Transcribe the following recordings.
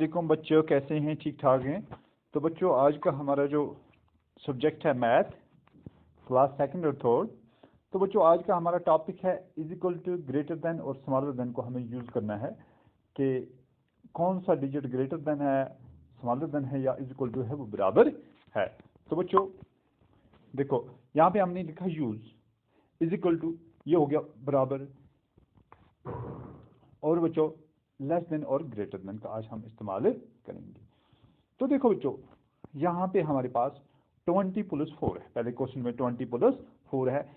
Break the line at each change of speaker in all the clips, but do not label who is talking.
वालेकुम बच्चों, कैसे हैं? ठीक ठाक हैं? तो बच्चों, आज का हमारा जो सब्जेक्ट है मैथ, क्लास सेकंड और थर्ड। तो बच्चों, आज का हमारा टॉपिक है is equal to greater than और स्मॉलर देन को हमें यूज़ करना है कि कौन सा डिजिट ग्रेटर देन है, स्मॉलर देन है या इज इक्वल टू है वो बराबर है। तो बच्चों देखो, यहाँ पे हमने लिखा यूज़ इज इक्वल टू, ये हो गया बराबर, और बच्चों लेस देन और ग्रेटर देन का आज हम इस्तेमाल करेंगे। तो देखो बच्चों, यहाँ पे हमारे पास 20+4 है। पहले क्वेश्चन में 20+4 है।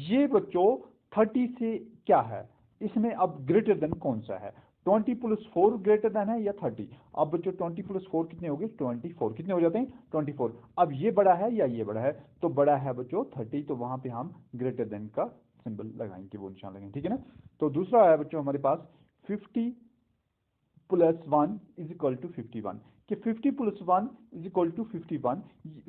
ये बच्चों 30 से क्या है, इसमें अब ग्रेटर देन कौन सा है? 20+4 ग्रेटर देन है या 30? अब बच्चों 20+4 कितने हो गए? 24। कितने हो जाते हैं? 24। अब ये बड़ा है या ये बड़ा है? तो बड़ा है बच्चों 30, तो वहां पे हम ग्रेटर देन का सिंबल लगाएंगे, वो निशान लगाएंगे, ठीक है ना। तो दूसरा है बच्चों हमारे पास 50+1 इज इक्वल टू 51, कि 50+1 इज इक्वल टू 51।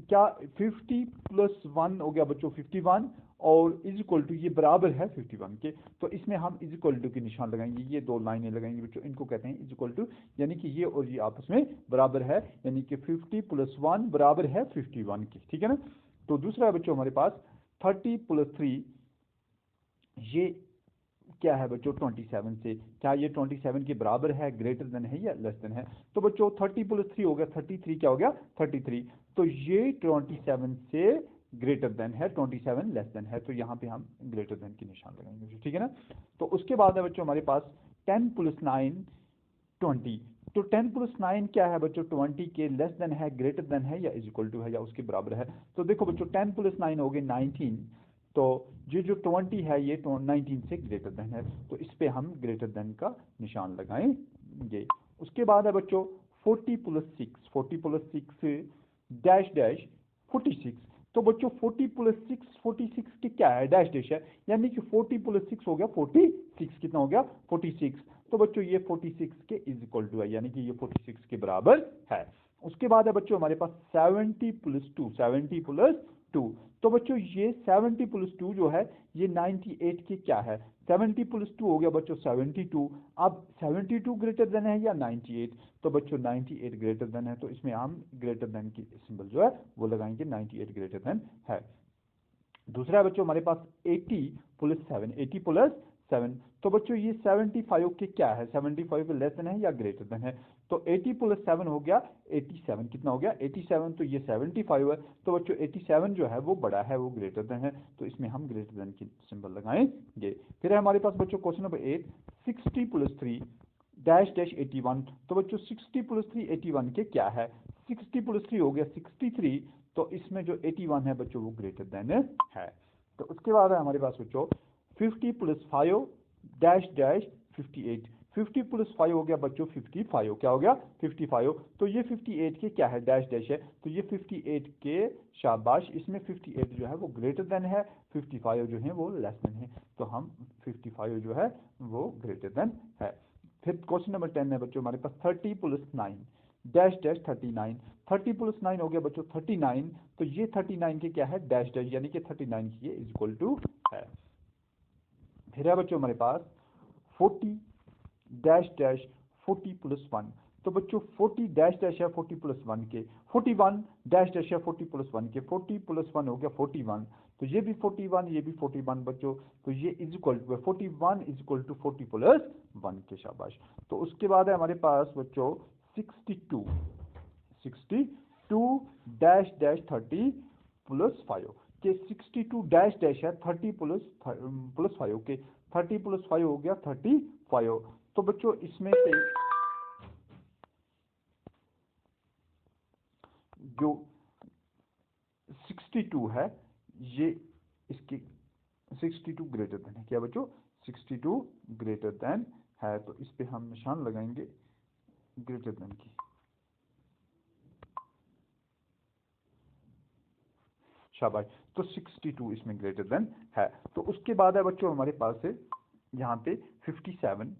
क्या 50+1 हो गया बच्चों 51, और इज इक्वल टू ये बराबर है 51 के। तो इसमें हम इज इक्वल टू के निशान लगाएंगे, ये दो लाइनें लगाएंगे बच्चों, इनको कहते हैं इज इक्वल टू, यानी कि ये और ये आपस में बराबर है, यानी कि 50+1 बराबर है 51 के, ठीक है ना। तो दूसरा है बच्चों हमारे पास 30+3, ये क्या है बच्चों? 27 से। क्या ये 27 के बराबर है, ग्रेटर देन है या लेस देन है? तो बच्चों 30+3 हो गया 33, क्या हो गया? 33। तो ये 27 से ग्रेटर देन है, 27 लेस देन है, तो यहाँ पे हम ग्रेटर देन की निशान लगाएंगे, ठीक है ना। तो उसके बाद है बच्चों हमारे पास 10+9 20। तो 10+9 क्या है बच्चों? 20 के लेस देन है, ग्रेटर देन है या इज इक्वल टू है या उसके बराबर है? तो देखो बच्चों 10+9 हो गए 19, तो ये जो 20 है ये 19 से ग्रेटर देन है, तो इस पे हम ग्रेटर देन का निशान लगाएंगे। उसके बाद है बच्चों 40+6, 40+6 डैश डैश 46। तो बच्चों 40+6, 46 के क्या है? डैश डैश है, यानी कि 40+6 हो गया 46। कितना हो गया? 46। तो बच्चों ये 46 के इज इक्वल टू है, यानी कि ये 46 के बराबर है। उसके बाद है बच्चों हमारे पास 70+2, 70+2। तो बच्चों ये 70+2 जो है ये 98 के क्या है? 70+2 हो गया बच्चों 72। अब 72 ग्रेटर देन है या 98? तो बच्चों 98 ग्रेटर देन है, तो इसमें हम ग्रेटर देन की सिंबल जो है वो लगाएंगे, 98 ग्रेटर देन है। दूसरा है बच्चों हमारे पास 80+7, 80+7। तो बच्चों ये 75 के क्या है? 75 के लेस देन है या ग्रेटर देन है? तो 80+7 हो गया 87। कितना हो गया? 87। तो ये 75 है, तो बच्चों 87 जो है वो बड़ा है, वो ग्रेटर देन है, तो इसमें हम ग्रेटर देन की सिंबल लगाएंगे। फिर है हमारे पास बच्चों क्वेश्चन नंबर 8, 60+3 डैश डैश 81। तो बच्चों 60+3 81 के क्या है? 60+3 हो गया 63, तो इसमें जो 81 है बच्चों वो ग्रेटर देन है। तो उसके बाद है हमारे पास बच्चों 50+5 डैश डैश 58। 50+5 हो गया बच्चों 55, क्या हो गया? 55। तो ये 58 के क्या है? डैश डैश है, तो ये 58 के, शाबाश, इसमें 58 जो है वो ग्रेटर देन है, 55 जो है वो लेस देन है, तो हम 55 जो है वो ग्रेटर देन है। फिर क्वेश्चन नंबर 10 है बच्चों हमारे पास 30+9 डैश डैश 39। 30+9 हो गया बच्चों 39, तो ये 39 के क्या है? डैश डैश, यानी कि 39 की ये इज इक्वल टू है। फिर है बच्चों हमारे पास 40 डैश डैश 40+1। तो बच्चों 40 डैश डैश है 40+1 के, 41 डैश डैश है 40+1 के, 40+1 हो गया 41। तो ये भी 41, ये भी 41 बच्चों, तो ये इज इक्वल टू है 41 इज इक्वल टू 40+1 के, शाबाश। तो उसके बाद है हमारे पास बच्चों 62, 62 डैश डैश 30+5 के, 62 डैश डैश है 30+5 के, 30+5 हो गया 35। तो बच्चों इसमें से जो 62 है ये इसकी 62 ग्रेटर देन है, क्या बच्चों? 62 ग्रेटर देन है, तो इस पे हम निशान लगाएंगे ग्रेटर देन की, शाबाश। तो 62 इसमें ग्रेटर देन है। तो उसके बाद है बच्चों हमारे पास है यहाँ पे 57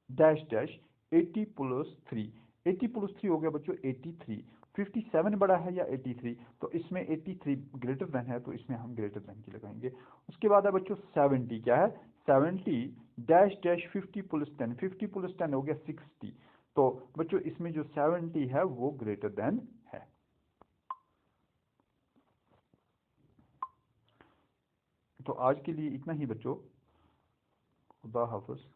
डैश डैश 80+3। 80+3 हो गया बच्चों 83। 57 बड़ा है या 83? तो इसमें 83 ग्रेटर देन है, तो इसमें हम ग्रेटर देन की लगाएंगे। उसके बाद है बच्चों 70, क्या है? 70 डैश डैश 50+10। 50+10 हो गया 60। तो बच्चों इसमें जो 70 है वो ग्रेटर देन है। तो आज के लिए इतना ही बच्चों, खुदा हाफिज।